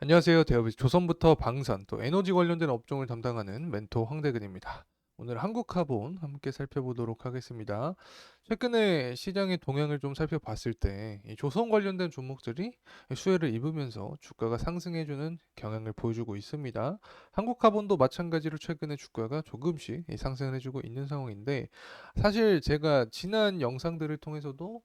안녕하세요. 대업의 조선부터 방산 또 에너지 관련된 업종을 담당하는 멘토 황대근입니다. 오늘 한국카본 함께 살펴보도록 하겠습니다. 최근에 시장의 동향을 좀 살펴봤을 때 이 조선 관련된 종목들이 수혜를 입으면서 주가가 상승해주는 경향을 보여주고 있습니다. 한국카본도 마찬가지로 최근에 주가가 조금씩 상승을 해주고 있는 상황인데, 사실 제가 지난 영상들을 통해서도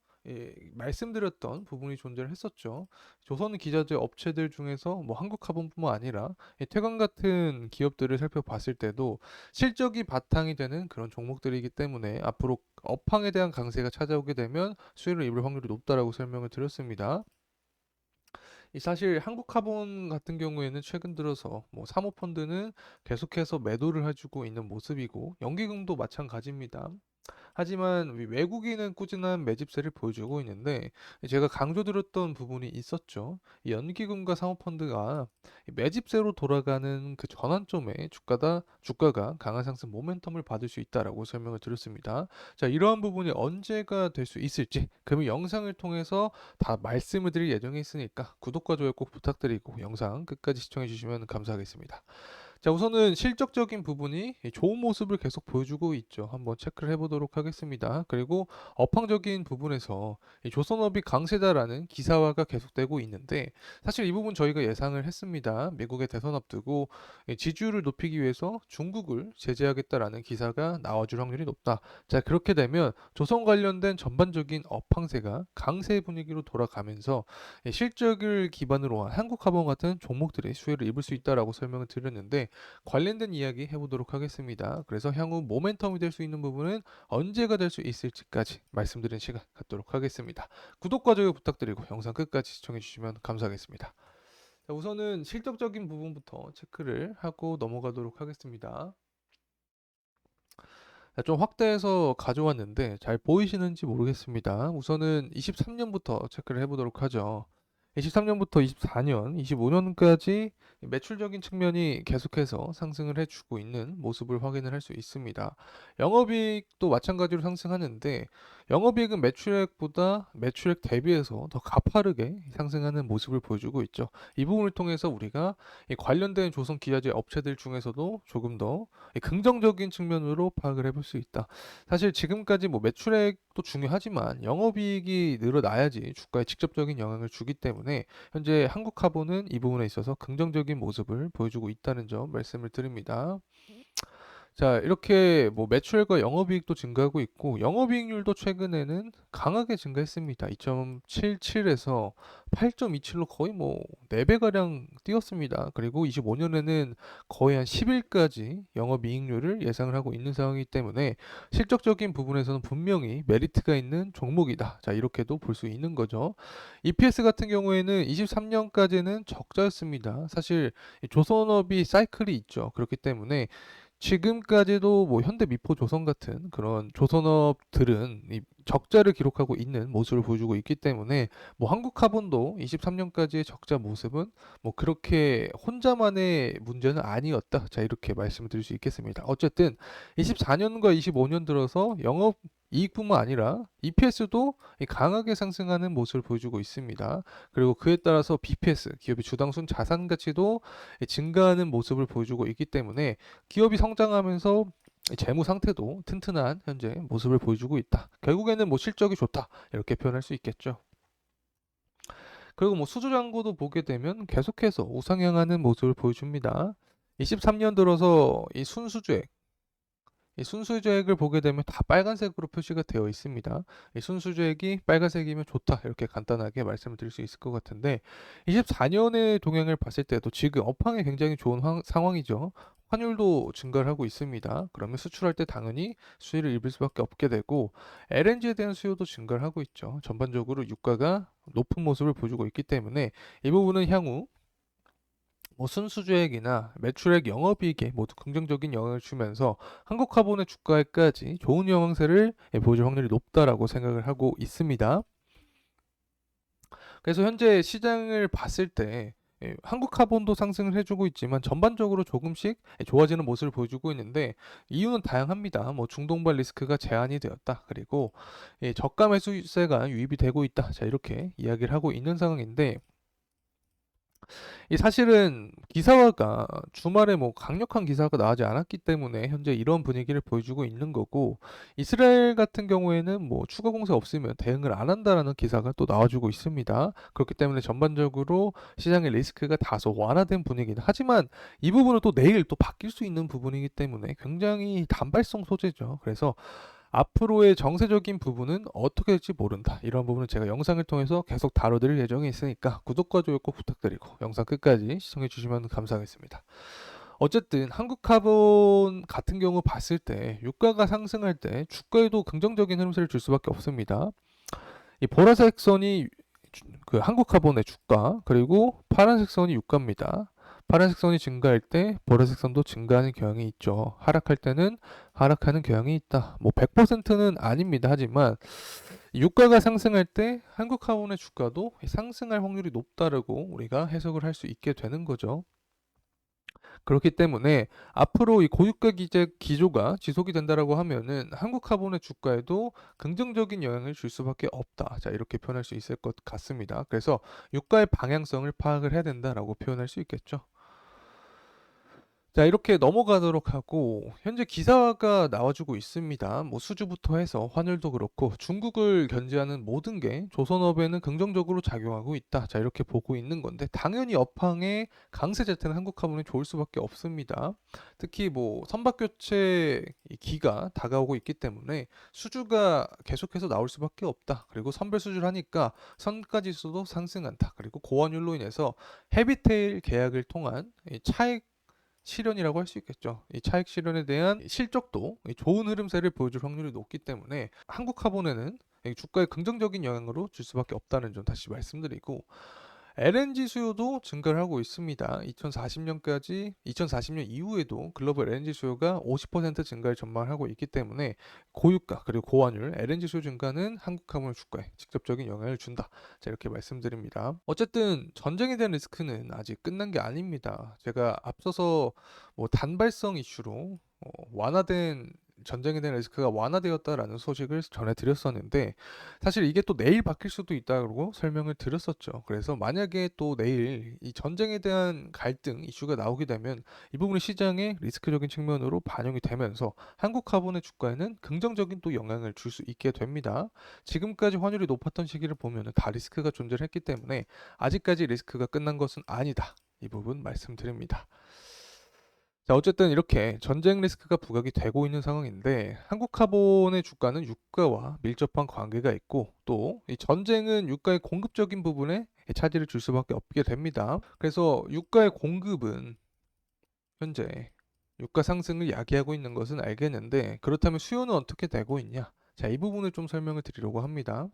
말씀드렸던 부분이 존재를 했었죠. 조선 기자재 업체들 중에서 뭐 한국화본뿐만 아니라 이 태광 같은 기업들을 살펴봤을 때도 실적이 바탕이 되는 그런 종목들이기 때문에 앞으로 업황에 대한 강세가 찾아오게 되면 수혜를 입을 확률이 높다라고 설명을 드렸습니다. 이 사실 한국카본 같은 경우에는 최근 들어서 뭐 사모펀드는 계속해서 매도를 해주고 있는 모습이고, 연기금도 마찬가지입니다. 하지만 외국인은 꾸준한 매집세를 보여주고 있는데, 제가 강조드렸던 부분이 있었죠. 이 연기금과 사모펀드가 이 매집세로 돌아가는 그 전환점에 주가가 강한 상승 모멘텀을 받을 수 있다라고 설명을 드렸습니다. 자, 이러한 부분이 언제가 될 수 있을지 그러면 영상을 통해서 다 말씀을 드릴 예정에 있으니까 구독과 좋아요 꼭 부탁드리고 영상 끝까지 시청해 주시면 감사하겠습니다. 자, 우선은 실적적인 부분이 좋은 모습을 계속 보여주고 있죠. 한번 체크를 해보도록 하겠습니다. 그리고 업황적인 부분에서 이 조선업이 강세다라는 기사화가 계속되고 있는데, 사실 이 부분 저희가 예상을 했습니다. 미국의 대선 앞두고 지지율을 높이기 위해서 중국을 제재하겠다라는 기사가 나와줄 확률이 높다. 자, 그렇게 되면 조선 관련된 전반적인 업황세가 강세 분위기로 돌아가면서 실적을 기반으로 한 한국화본 같은 종목들의 수혜를 입을 수 있다라고 설명을 드렸는데, 관련된 이야기 해보도록 하겠습니다. 그래서 향후 모멘텀이 될 수 있는 부분은 언제가 될 수 있을지까지 말씀드린 시간 갖도록 하겠습니다. 구독과 좋아요 부탁드리고 영상 끝까지 시청해 주시면 감사하겠습니다. 자, 우선은 실적적인 부분부터 체크를 하고 넘어가도록 하겠습니다. 자, 좀 확대해서 가져왔는데 잘 보이시는지 모르겠습니다. 우선은 23년부터 체크를 해보도록 하죠. 23년부터 24년, 25년까지 매출적인 측면이 계속해서 상승을 해주고 있는 모습을 확인을 할 수 있습니다. 영업이익도 마찬가지로 상승하는데, 영업이익은 매출액보다 매출액 대비해서 더 가파르게 상승하는 모습을 보여주고 있죠. 이 부분을 통해서 우리가 이 관련된 조선 기자재 업체들 중에서도 조금 더 긍정적인 측면으로 파악을 해볼 수 있다. 사실 지금까지 뭐 매출액도 중요하지만 영업이익이 늘어나야지 주가에 직접적인 영향을 주기 때문에 현재 한국화보는 이 부분에 있어서 긍정적인 모습을 보여주고 있다는 점 말씀을 드립니다. 자, 이렇게 뭐 매출과 영업이익도 증가하고 있고, 영업이익률도 최근에는 강하게 증가했습니다. 2.77에서 8.27로 거의 뭐 4배가량 뛰었습니다. 그리고 25년에는 거의 한 10일까지 영업이익률을 예상을 하고 있는 상황이기 때문에 실적적인 부분에서는 분명히 메리트가 있는 종목이다. 자, 이렇게도 볼 수 있는 거죠. EPS 같은 경우에는 23년까지는 적자였습니다. 사실 이 조선업이 사이클이 있죠. 그렇기 때문에 지금까지도 뭐 현대미포조선 같은 그런 조선업들은 이 적자를 기록하고 있는 모습을 보여주고 있기 때문에, 뭐 한국카본도 23년까지의 적자 모습은 뭐 그렇게 혼자만의 문제는 아니었다. 자, 이렇게 말씀을 드릴 수 있겠습니다. 어쨌든 24년과 25년 들어서 영업 이익뿐만 아니라 EPS도 강하게 상승하는 모습을 보여주고 있습니다. 그리고 그에 따라서 BPS, 기업의 주당순 자산 가치도 증가하는 모습을 보여주고 있기 때문에 기업이 성장하면서 재무 상태도 튼튼한 현재 모습을 보여주고 있다. 결국에는 뭐 실적이 좋다. 이렇게 표현할 수 있겠죠. 그리고 뭐 수주잔고도 보게 되면 계속해서 우상향하는 모습을 보여줍니다. 23년 들어서 이 순수주액을 보게 되면 다 빨간색으로 표시가 되어 있습니다. 이 순수주액이 빨간색이면 좋다. 이렇게 간단하게 말씀을 드릴 수 있을 것 같은데, 24년의 동향을 봤을 때도 지금 업황이 굉장히 좋은 상황이죠. 환율도 증가를 하고 있습니다. 그러면 수출할 때 당연히 수혜를 입을 수밖에 없게 되고, LNG에 대한 수요도 증가를 하고 있죠. 전반적으로 유가가 높은 모습을 보여주고 있기 때문에 이 부분은 향후 뭐 순수주액이나 매출액 영업이익에 모두 긍정적인 영향을 주면서 한국화본의 주가에까지 좋은 영향세를 보여줄 확률이 높다라고 생각을 하고 있습니다. 그래서 현재 시장을 봤을 때 한국화본도 상승을 해주고 있지만 전반적으로 조금씩 좋아지는 모습을 보여주고 있는데, 이유는 다양합니다. 뭐 중동발 리스크가 제한이 되었다. 그리고 저가 매수세가 유입이 되고 있다. 자, 이렇게 이야기를 하고 있는 상황인데, 이 사실은 기사화가 주말에 뭐 강력한 기사가 나오지 않았기 때문에 현재 이런 분위기를 보여주고 있는 거고, 이스라엘 같은 경우에는 뭐 추가 공세 없으면 대응을 안 한다라는 기사가 또 나와주고 있습니다. 그렇기 때문에 전반적으로 시장의 리스크가 다소 완화된 분위기다. 하지만 이 부분은 또 내일 또 바뀔 수 있는 부분이기 때문에 굉장히 단발성 소재죠. 그래서 앞으로의 정세적인 부분은 어떻게 될지 모른다. 이런 부분은 제가 영상을 통해서 계속 다뤄드릴 예정이 있으니까 구독과 좋아요 꼭 부탁드리고 영상 끝까지 시청해 주시면 감사하겠습니다. 어쨌든 한국카본 같은 경우 봤을 때 유가가 상승할 때 주가에도 긍정적인 흐름세를 줄 수밖에 없습니다. 이 보라색 선이 그 한국카본의 주가, 그리고 파란색 선이 유가입니다. 파란색 선이 증가할 때 보라색 선도 증가하는 경향이 있죠. 하락할 때는 하락하는 경향이 있다. 뭐 100%는 아닙니다. 하지만 유가가 상승할 때 한국카본의 주가도 상승할 확률이 높다라고 우리가 해석을 할 수 있게 되는 거죠. 그렇기 때문에 앞으로 이 고유가 기조가 지속이 된다라고 하면은 한국카본의 주가에도 긍정적인 영향을 줄 수밖에 없다. 자, 이렇게 표현할 수 있을 것 같습니다. 그래서 유가의 방향성을 파악을 해야 된다라고 표현할 수 있겠죠. 자, 이렇게 넘어가도록 하고 현재 기사가 나와주고 있습니다. 뭐 수주부터 해서 환율도 그렇고 중국을 견제하는 모든 게 조선업에는 긍정적으로 작용하고 있다. 자, 이렇게 보고 있는 건데 당연히 업황의 강세 자체는 한국화물이 좋을 수밖에 없습니다. 특히 뭐 선박 교체 이 기가 다가오고 있기 때문에 수주가 계속해서 나올 수밖에 없다. 그리고 선별 수주를 하니까 선가 지수도 상승한다. 그리고 고환율로 인해서 헤비테일 계약을 통한 이 차익 실현이라고 할 수 있겠죠. 이 차익 실현에 대한 실적도 좋은 흐름세를 보여줄 확률이 높기 때문에 한국화본에는 주가에 긍정적인 영향으로 줄 수밖에 없다는 점 다시 말씀드리고, LNG 수요도 증가를 하고 있습니다. 2040년 이후에도 글로벌 LNG 수요가 50% 증가를 전망하고 있기 때문에 고유가 그리고 고환율 LNG 수요 증가는 한국화물 주가에 직접적인 영향을 준다. 자, 이렇게 말씀드립니다. 어쨌든 전쟁에 대한 리스크는 아직 끝난 게 아닙니다. 제가 앞서서 뭐 단발성 이슈로 완화된 전쟁에 대한 리스크가 완화되었다라는 소식을 전해드렸었는데 사실 이게 또 내일 바뀔 수도 있다고 설명을 드렸었죠. 그래서 만약에 또 내일 이 전쟁에 대한 갈등 이슈가 나오게 되면 이 부분이 시장의 리스크적인 측면으로 반영이 되면서 한국 카본의 주가에는 긍정적인 또 영향을 줄 수 있게 됩니다. 지금까지 환율이 높았던 시기를 보면 다 리스크가 존재했기 때문에 아직까지 리스크가 끝난 것은 아니다. 이 부분 말씀드립니다. 자, 어쨌든 이렇게 전쟁 리스크가 부각이 되고 있는 상황인데 한국카본의 주가는 유가와 밀접한 관계가 있고 또 이 전쟁은 유가의 공급적인 부분에 차질을 줄 수밖에 없게 됩니다. 그래서 유가의 공급은 현재 유가 상승을 야기하고 있는 것은 알겠는데 그렇다면 수요는 어떻게 되고 있냐? 자, 이 부분을 좀 설명을 드리려고 합니다.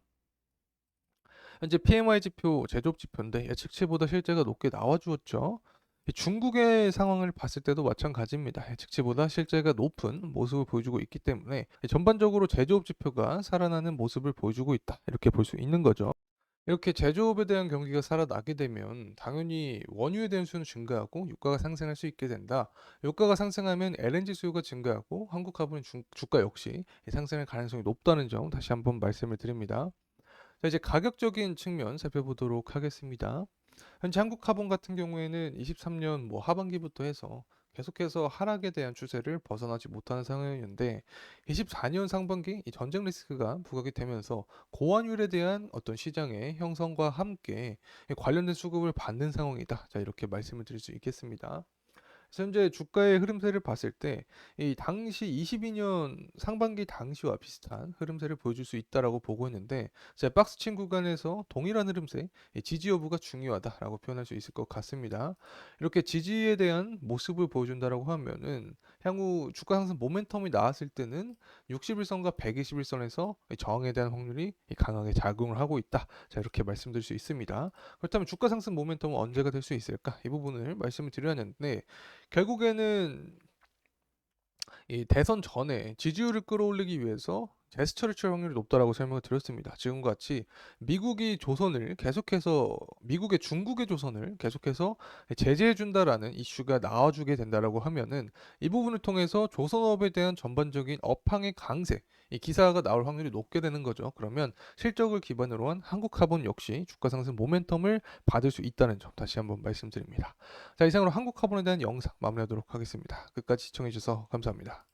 현재 PMI 지표 제조업 지표인데 예측치보다 실제가 높게 나와주었죠. 이 중국의 상황을 봤을 때도 마찬가지입니다. 예측치보다 실제가 높은 모습을 보여주고 있기 때문에 전반적으로 제조업 지표가 살아나는 모습을 보여주고 있다. 이렇게 볼 수 있는 거죠. 이렇게 제조업에 대한 경기가 살아나게 되면 당연히 원유에 대한 수요는 증가하고 유가가 상승할 수 있게 된다. 유가가 상승하면 LNG 수요가 증가하고 한국 화분 주가 역시 상승할 가능성이 높다는 점 다시 한번 말씀을 드립니다. 자, 이제 가격적인 측면 살펴보도록 하겠습니다. 현재 한국카본 같은 경우에는 23년 뭐 하반기부터 해서 계속해서 하락에 대한 추세를 벗어나지 못하는 상황이었는데 24년 상반기 이 전쟁 리스크가 부각이 되면서 고환율에 대한 어떤 시장의 형성과 함께 관련된 수급을 받는 상황이다. 자, 이렇게 말씀을 드릴 수 있겠습니다. 현재 주가의 흐름세를 봤을 때 이 당시 22년 상반기 당시와 비슷한 흐름세를 보여줄 수 있다라고 보고 있는데 제 박스층 구간에서 동일한 흐름세, 이 지지 여부가 중요하다라고 표현할 수 있을 것 같습니다. 이렇게 지지에 대한 모습을 보여준다라고 하면은 향후 주가 상승 모멘텀이 나왔을 때는 61선과 121선에서 저항에 대한 확률이 강하게 작용을 하고 있다. 자, 이렇게 말씀드릴 수 있습니다. 그렇다면 주가 상승 모멘텀은 언제가 될 수 있을까? 이 부분을 말씀을 드렸는데 결국에는 이 대선 전에 지지율을 끌어올리기 위해서 제스처를 취할 확률이 높다라고 설명을 드렸습니다. 지금과 같이 미국의 중국의 조선을 계속해서 제재해 준다라는 이슈가 나와주게 된다라고 하면은 이 부분을 통해서 조선업에 대한 전반적인 업황의 강세, 이 기사가 나올 확률이 높게 되는 거죠. 그러면 실적을 기반으로 한 한국카본 역시 주가 상승 모멘텀을 받을 수 있다는 점 다시 한번 말씀드립니다. 자, 이상으로 한국카본에 대한 영상 마무리하도록 하겠습니다. 끝까지 시청해 주셔서 감사합니다.